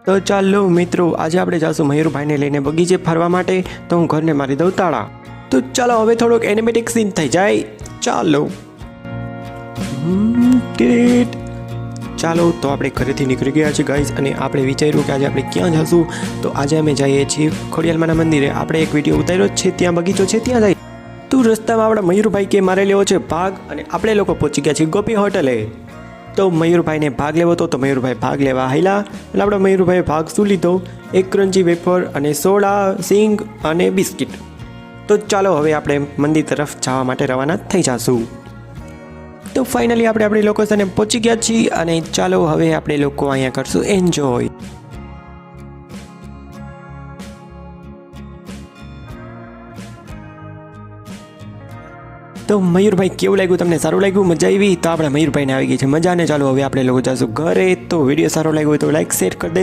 તો ચાલો મિત્રો, આજે આપણે જાશું મયુરભાઈને લઈને બગીચે ફરવા માટે. તો હું ઘરને મારી દઉં તાળા. તો ચાલો હવે થોડોક એનિમેટિક સીન થઈ જાય. ચાલો ટીટ. ચાલો તો આપણે ઘરેથી નીકળી ગયા છીએ ગાઈઝ, અને આપણે વિચાર્યું કે આજે આપણે ક્યાં જશું. તો આજે અમે જઈએ છીએ ખોડિયાલમાના મંદિરે. આપણે એક વિડીયો ઉતાર્યો જ છે, ત્યાં બગીચો છે, ત્યાં જઈએ. તો રસ્તામાં આપણા મયુરભાઈ કે મારે લેવો છે ભાગ, અને આપણે લોકો પહોંચી ગયા છીએ ગોપી હોટલે. તો મયુરભાઈને ભાગ લેવો હતો, તો મયુરભાઈ ભાગ લેવા હાલ્યા. અને આપણા મયુરભાઈએ ભાગ શું લીધો? એક ક્રન્ચી વેફર અને સોડા, સિંગ અને બિસ્કિટ. તો ચાલો હવે આપણે મંદિર તરફ જવા માટે રવાના થઈ જશું. તો ફાઇનલી આપણે આપણી લોકેશને પહોંચી ગયા છીએ, અને ચાલો હવે આપણે લોકો અહીંયા કરશું એન્જોય. તો મયુરભાઈ કેવું લાગ્યું તમને? સારું લાગ્યું? મજા આવી? તો આપણે મયુરભાઈને આવી ગઈ છે મજા, ને ચાલો હવે આપણે લોકો જઈશું ઘરે. તો વિડીયો સારો લાગ્યો હોય તો લાઈક શેર કરી દેજો.